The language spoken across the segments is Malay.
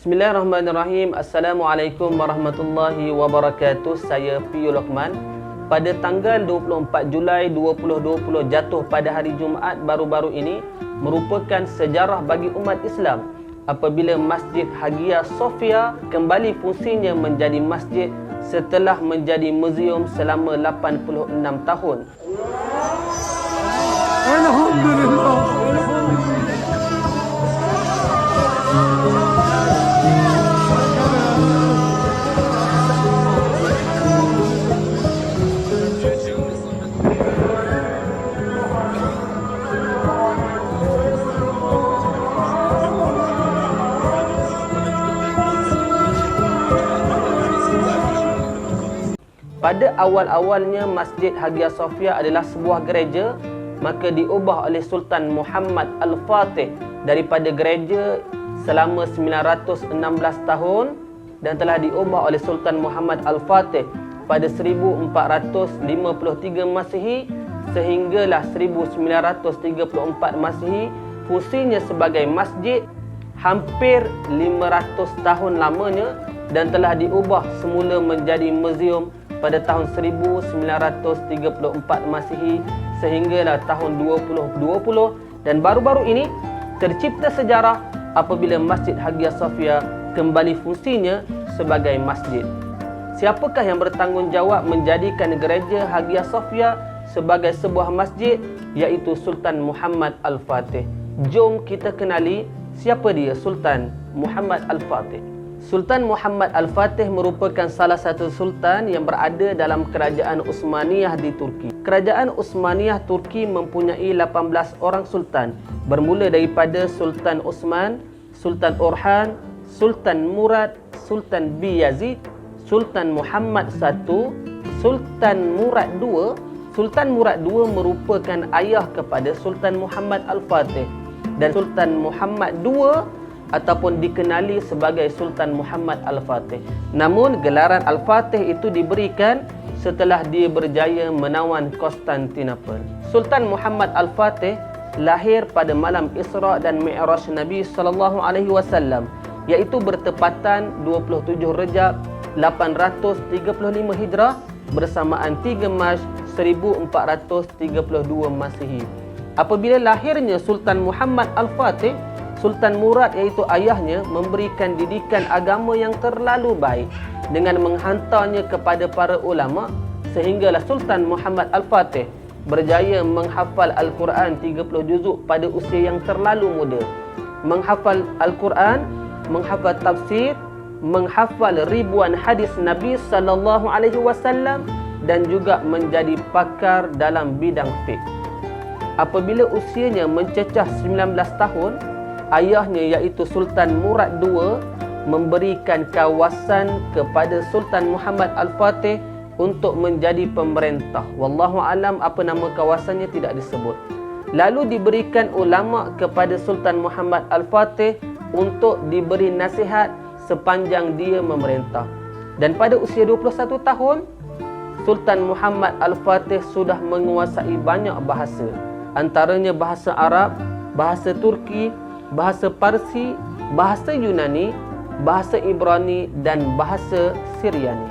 Bismillahirrahmanirrahim. Assalamualaikum warahmatullahi wabarakatuh. Saya Piyu Lokman. Pada tanggal 24 Julai 2020 jatuh pada hari Jumaat baru-baru ini merupakan sejarah bagi umat Islam apabila Masjid Hagia Sophia kembali fungsinya menjadi masjid setelah menjadi muzium selama 86 tahun. Alhamdulillah. Pada awal-awalnya Masjid Hagia Sophia adalah sebuah gereja, maka diubah oleh Sultan Muhammad Al-Fatih daripada gereja selama 916 tahun dan telah diubah oleh Sultan Muhammad Al-Fatih pada 1453 Masihi sehinggalah 1934 Masihi fungsinya sebagai masjid hampir 500 tahun lamanya dan telah diubah semula menjadi muzium pada tahun 1934 Masihi sehinggalah tahun 2020 dan baru-baru ini tercipta sejarah apabila Masjid Hagia Sophia kembali fungsinya sebagai masjid. Siapakah yang bertanggungjawab menjadikan gereja Hagia Sophia sebagai sebuah masjid? Iaitu Sultan Muhammad Al-Fatih. Jom kita kenali siapa dia Sultan Muhammad Al-Fatih. Sultan Muhammad Al-Fatih merupakan salah satu sultan yang berada dalam kerajaan Utsmaniyah di Turki. Kerajaan Utsmaniyah Turki mempunyai 18 orang sultan, bermula daripada Sultan Utsman, Sultan Orhan, Sultan Murad, Sultan Bayezid, Sultan Muhammad I, Sultan Murad II. Sultan Murad II merupakan ayah kepada Sultan Muhammad Al-Fatih dan Sultan Muhammad II ataupun dikenali sebagai Sultan Muhammad Al-Fatih. Namun gelaran Al-Fatih itu diberikan setelah dia berjaya menawan Konstantinopel. Sultan Muhammad Al-Fatih lahir pada malam Isra dan Mi'raj Nabi SAW iaitu bertepatan 27 Rejab 835 Hijrah bersamaan 3 Mac 1432 Masihi. Apabila lahirnya Sultan Muhammad Al-Fatih, Sultan Murad iaitu ayahnya memberikan didikan agama yang terlalu baik dengan menghantarnya kepada para ulama sehinggalah Sultan Muhammad Al-Fatih berjaya menghafal Al-Quran 30 juzuk pada usia yang terlalu muda. Menghafal Al-Quran, menghafal tafsir, menghafal ribuan hadis Nabi SAW dan juga menjadi pakar dalam bidang fiqh. Apabila usianya mencecah 19 tahun, ayahnya iaitu Sultan Murad II memberikan kawasan kepada Sultan Muhammad Al-Fatih untuk menjadi pemerintah. Wallahu alam apa nama kawasannya tidak disebut. Lalu diberikan ulama kepada Sultan Muhammad Al-Fatih untuk diberi nasihat sepanjang dia memerintah. Dan pada usia 21 tahun, Sultan Muhammad Al-Fatih sudah menguasai banyak bahasa, antaranya bahasa Arab, bahasa Turki, bahasa Parsi, bahasa Yunani, bahasa Ibrani dan bahasa Syriani.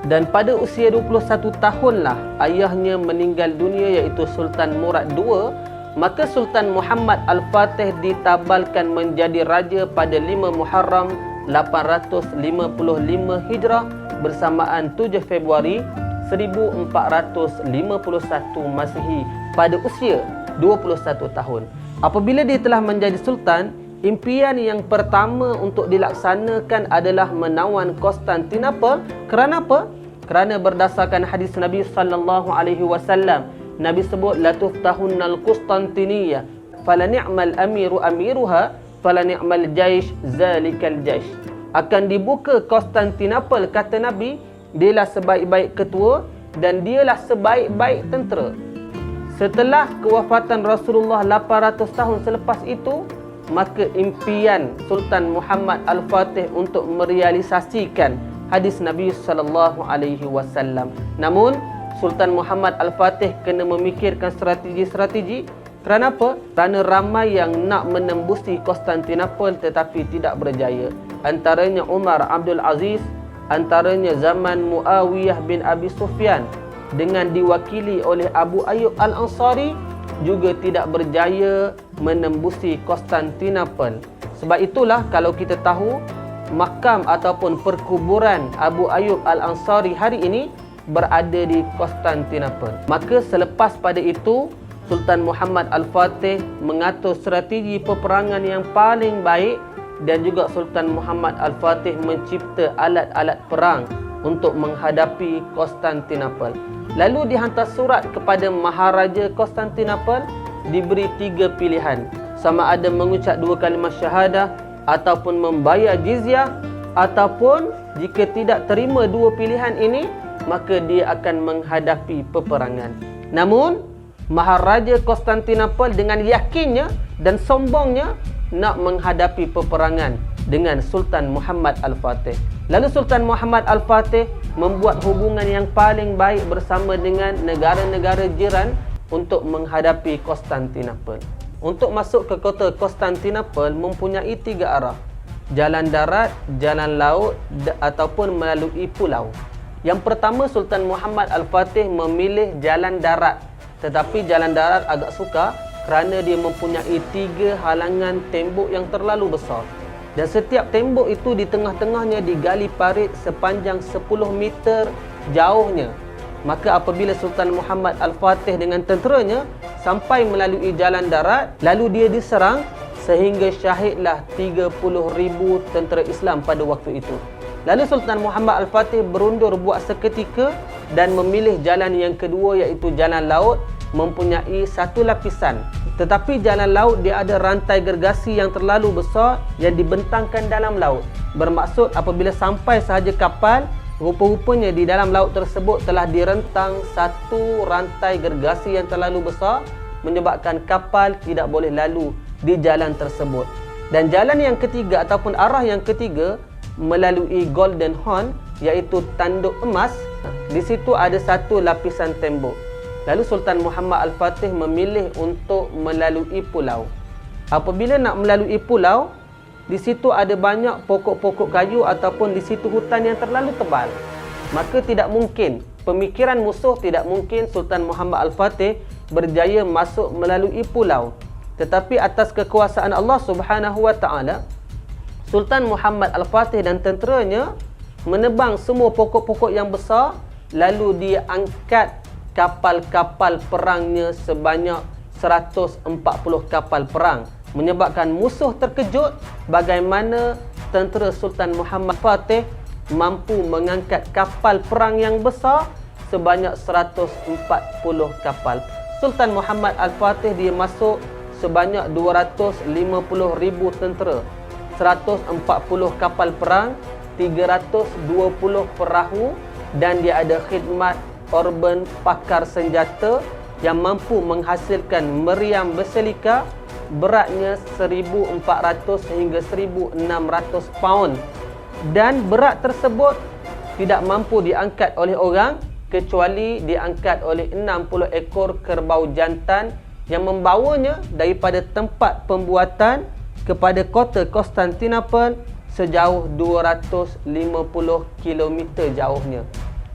Dan pada usia 21 tahunlah ayahnya meninggal dunia iaitu Sultan Murad II, maka Sultan Muhammad Al-Fatih ditabalkan menjadi raja pada 5 Muharram 855 Hijrah bersamaan 7 Februari 1451 Masihi pada usia 21 tahun. Apabila dia telah menjadi sultan, impian yang pertama untuk dilaksanakan adalah menawan Konstantinopel. Kerana apa? Kerana berdasarkan hadis Nabi SAW, Nabi sebut la tuftahunnal Konstantiniyah fala ni'mal amiru amiruha fala ni'mal jaish zalikal jaish. Akan dibuka Konstantinopel, kata Nabi, dialah sebaik-baik ketua dan dialah sebaik-baik tentera. Setelah kewafatan Rasulullah 800 tahun selepas itu, maka impian Sultan Muhammad Al-Fatih untuk merealisasikan hadis Nabi SAW. Namun Sultan Muhammad Al-Fatih kena memikirkan strategi-strategi. Kerana apa? Kerana ramai yang nak menembusi Konstantinopel tetapi tidak berjaya. antaranya Umar Abdul Aziz, antaranya zaman Muawiyah bin Abi Sufyan dengan diwakili oleh Abu Ayyub Al-Ansari juga tidak berjaya menembusi Konstantinopel. Sebab itulah kalau kita tahu makam ataupun perkuburan Abu Ayyub Al-Ansari hari ini berada di Konstantinopel. Maka selepas pada itu Sultan Muhammad Al-Fatih mengatur strategi peperangan yang paling baik dan juga Sultan Muhammad Al-Fatih mencipta alat-alat perang untuk menghadapi Konstantinopel. Lalu dihantar surat kepada Maharaja Konstantinopel, diberi 3 pilihan. Sama ada mengucap 2 kalimat syahadah ataupun membayar jizyah, ataupun jika tidak terima 2 pilihan ini, maka dia akan menghadapi peperangan. Namun Maharaja Konstantinopel dengan yakinnya dan sombongnya nak menghadapi peperangan dengan Sultan Muhammad Al-Fatih. Lalu Sultan Muhammad Al-Fatih membuat hubungan yang paling baik bersama dengan negara-negara jiran untuk menghadapi Konstantinopel. Untuk masuk ke kota Konstantinopel mempunyai 3 arah. Jalan darat, jalan laut ataupun melalui pulau. Yang pertama, Sultan Muhammad Al-Fatih memilih jalan darat. Tetapi jalan darat agak sukar kerana dia mempunyai 3 halangan tembok yang terlalu besar. Dan setiap tembok itu di tengah-tengahnya digali parit sepanjang 10 meter jauhnya. Maka apabila Sultan Muhammad Al-Fatih dengan tenteranya sampai melalui jalan darat, lalu dia diserang sehingga syahidlah 30,000 tentera Islam pada waktu itu. Lalu Sultan Muhammad Al-Fatih berundur buat seketika dan memilih jalan yang kedua, iaitu jalan laut, mempunyai 1 lapisan. Tetapi jalan laut dia ada rantai gergasi yang terlalu besar yang dibentangkan dalam laut. Bermaksud apabila sampai sahaja kapal, rupa-rupanya di dalam laut tersebut telah direntang 1 rantai gergasi yang terlalu besar, menyebabkan kapal tidak boleh lalu di jalan tersebut. Dan jalan yang ketiga ataupun arah yang ketiga melalui Golden Horn, iaitu tanduk emas. Di situ ada 1 lapisan tembok. Lalu Sultan Muhammad Al-Fatih memilih untuk melalui pulau. Apabila nak melalui pulau, di situ ada banyak pokok-pokok kayu ataupun di situ hutan yang terlalu tebal. Maka tidak mungkin, pemikiran musuh tidak mungkin Sultan Muhammad Al-Fatih berjaya masuk melalui pulau. Tetapi atas kekuasaan Allah Subhanahu Wa Taala, Sultan Muhammad Al-Fatih dan tenteranya menebang semua pokok-pokok yang besar, lalu dia angkat kapal-kapal perangnya sebanyak 140 kapal perang, menyebabkan musuh terkejut bagaimana tentera Sultan Muhammad Fatih mampu mengangkat kapal perang yang besar sebanyak 140 kapal. Sultan Muhammad Al-Fatih dia masuk sebanyak 250,000 tentera, 140 kapal perang, 320 perahu, dan dia ada khidmat orban pakar senjata yang mampu menghasilkan meriam basilika beratnya 1,400 hingga 1,600 pound. Dan berat tersebut tidak mampu diangkat oleh orang kecuali diangkat oleh 60 ekor kerbau jantan yang membawanya daripada tempat pembuatan kepada kota Konstantinopel sejauh 250 km jauhnya.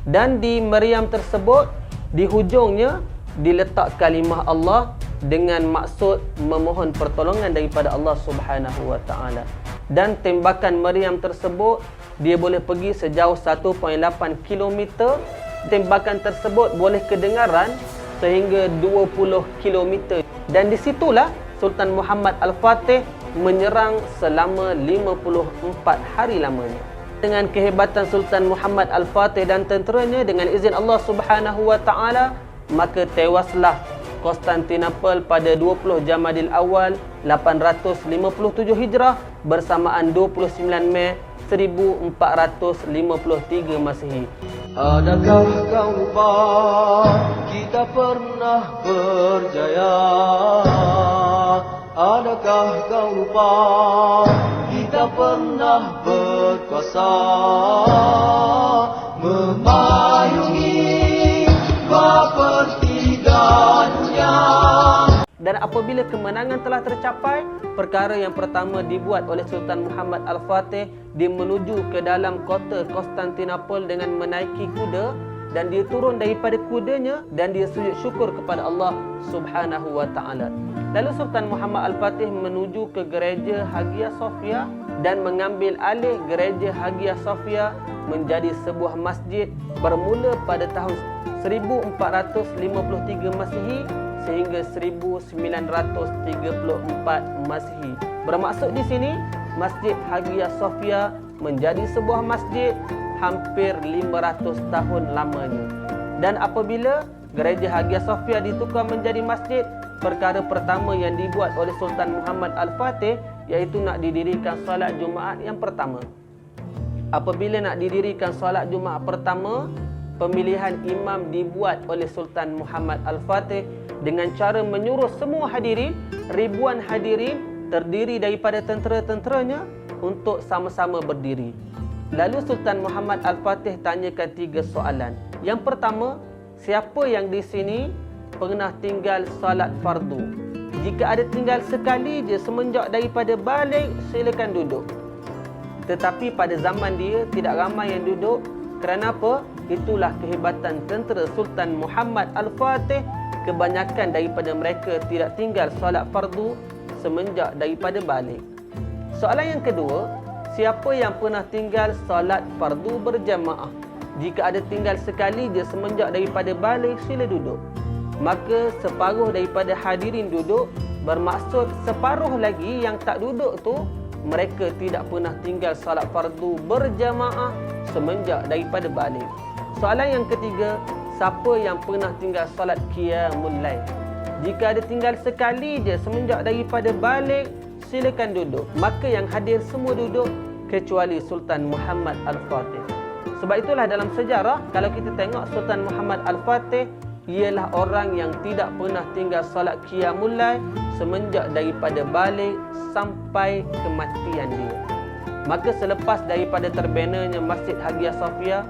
Dan di meriam tersebut, di hujungnya diletak kalimah Allah dengan maksud memohon pertolongan daripada Allah Subhanahu Wa Taala. Dan tembakan meriam tersebut dia boleh pergi sejauh 1.8 km. Tembakan tersebut boleh kedengaran sehingga 20 km. Dan disitulah Sultan Muhammad Al-Fatih menyerang selama 54 hari lamanya. Dengan kehebatan Sultan Muhammad Al-Fatih dan tenteranya, dengan izin Allah Subhanahu Wa Taala, maka tewaslah Konstantinopel pada 20 Jamadil Awal 857 Hijrah bersamaan 29 Mei 1453 Masehi. Adakah kau lupa kita pernah berjaya? Adakah kau lupa kita pernah berkuasa, memayungi sepertiga dunia Dan apabila kemenangan telah tercapai, perkara yang pertama dibuat oleh Sultan Muhammad Al-Fatih, dia menuju ke dalam kota Konstantinopel dengan menaiki kuda, dan dia turun daripada kudanya dan dia sujud syukur kepada Allah Subhanahu wa taala. Lalu Sultan Muhammad Al-Fatih menuju ke gereja Hagia Sophia dan mengambil alih gereja Hagia Sophia menjadi sebuah masjid bermula pada tahun 1453 Masihi sehingga 1934 Masihi. Bermaksud di sini, Masjid Hagia Sophia menjadi sebuah masjid hampir 500 tahun lamanya. Dan apabila gereja Hagia Sophia ditukar menjadi masjid, perkara pertama yang dibuat oleh Sultan Muhammad Al-Fatih iaitu nak didirikan solat Jumaat yang pertama. Apabila nak didirikan solat Jumaat pertama, pemilihan imam dibuat oleh Sultan Muhammad Al-Fatih dengan cara menyuruh semua hadirin, ribuan hadirin terdiri daripada tentera-tenteranya untuk sama-sama berdiri. Lalu Sultan Muhammad Al-Fatih tanyakan 3 soalan. Yang pertama, siapa yang di sini pernah tinggal salat fardu? Jika ada tinggal sekali je semenjak daripada balik, silakan duduk. Tetapi pada zaman dia tidak ramai yang duduk. Kerana apa? Itulah kehebatan tentera Sultan Muhammad Al-Fatih. Kebanyakan daripada mereka tidak tinggal solat fardu semenjak daripada balik. Soalan yang kedua, siapa yang pernah tinggal solat fardu berjamaah? Jika ada tinggal sekali je semenjak daripada balik, sila duduk. Maka separuh daripada hadirin duduk, bermaksud separuh lagi yang tak duduk tu, mereka tidak pernah tinggal solat fardu berjamaah semenjak daripada balik. Soalan yang ketiga, siapa yang pernah tinggal solat qiyamul lail? Jika ada tinggal sekali je semenjak daripada balik, silakan duduk. Maka yang hadir semua duduk kecuali Sultan Muhammad Al-Fatih. Sebab itulah dalam sejarah, kalau kita tengok Sultan Muhammad Al-Fatih ialah orang yang tidak pernah tinggal solat qiyamul lail semenjak daripada balik sampai kematian dia. Maka selepas daripada terbinanya Masjid Hagia Sophia,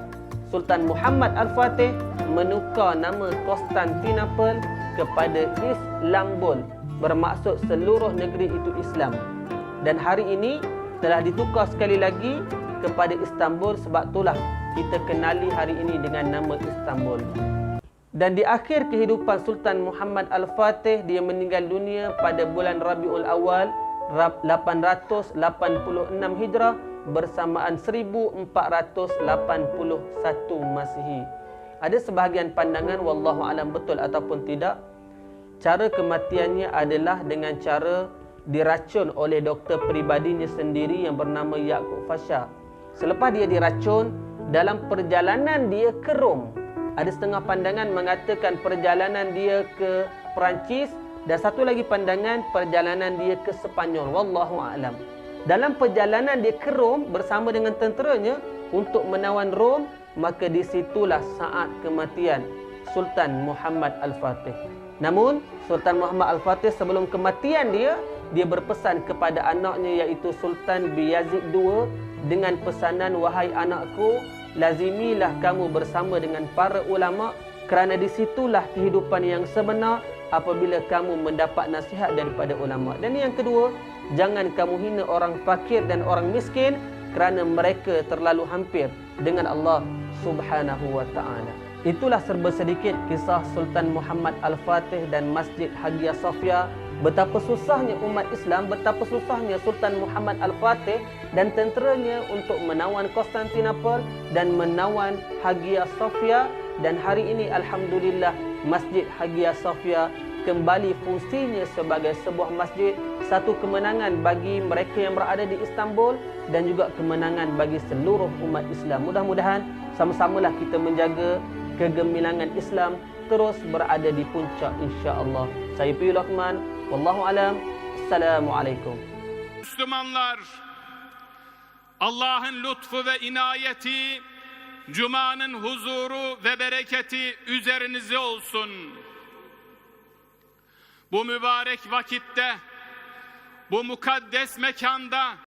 Sultan Muhammad Al-Fatih menukar nama Konstantinopel kepada Istanbul, bermaksud seluruh negeri itu Islam. Dan hari ini telah ditukar sekali lagi kepada Istanbul, sebab itulah kita kenali hari ini dengan nama Istanbul. Dan di akhir kehidupan Sultan Muhammad Al-Fatih, dia meninggal dunia pada bulan Rabiul Awal 886 Hijrah bersamaan 1481 Masihi. Ada sebahagian pandangan, wallahu alam betul ataupun tidak, cara kematiannya adalah dengan cara diracun oleh doktor peribadinya sendiri yang bernama Yaqub Fasha. Selepas dia diracun, dalam perjalanan dia ke Rom, ada setengah pandangan mengatakan perjalanan dia ke Perancis, dan satu lagi pandangan perjalanan dia ke Sepanyol, wallahu a'lam. Dalam perjalanan dia ke Rom bersama dengan tenteranya untuk menawan Rom, maka disitulah saat kematian Sultan Muhammad Al-Fatih. Namun Sultan Muhammad Al-Fatih sebelum kematian dia berpesan kepada anaknya iaitu Sultan Bayezid II dengan pesanan, wahai anakku, lazimilah kamu bersama dengan para ulama, kerana disitulah kehidupan yang sebenar apabila kamu mendapat nasihat daripada ulama. Dan yang kedua, jangan kamu hina orang fakir dan orang miskin, kerana mereka terlalu hampir dengan Allah Subhanahu wa ta'ala. Itulah serba sedikit kisah Sultan Muhammad Al-Fatih dan Masjid Hagia Sophia. Betapa susahnya umat Islam, betapa susahnya Sultan Muhammad Al-Fatih dan tenteranya untuk menawan Konstantinopel dan menawan Hagia Sophia. Dan hari ini alhamdulillah Masjid Hagia Sophia kembali fungsinya sebagai sebuah masjid. Satu kemenangan bagi mereka yang berada di Istanbul dan juga kemenangan bagi seluruh umat Islam. Mudah-mudahan sama-samalah kita menjaga kegemilangan Islam terus berada di puncak, insya-Allah. Saya Piyu Lokman, wallahu alam. Assalamualaikum. Müslümanlar, Allah'ın lütfu ve inayeti, Cuma'nın huzuru ve bereketi üzerinize olsun. Bu mübarek vakitte, bu mukaddes mekanda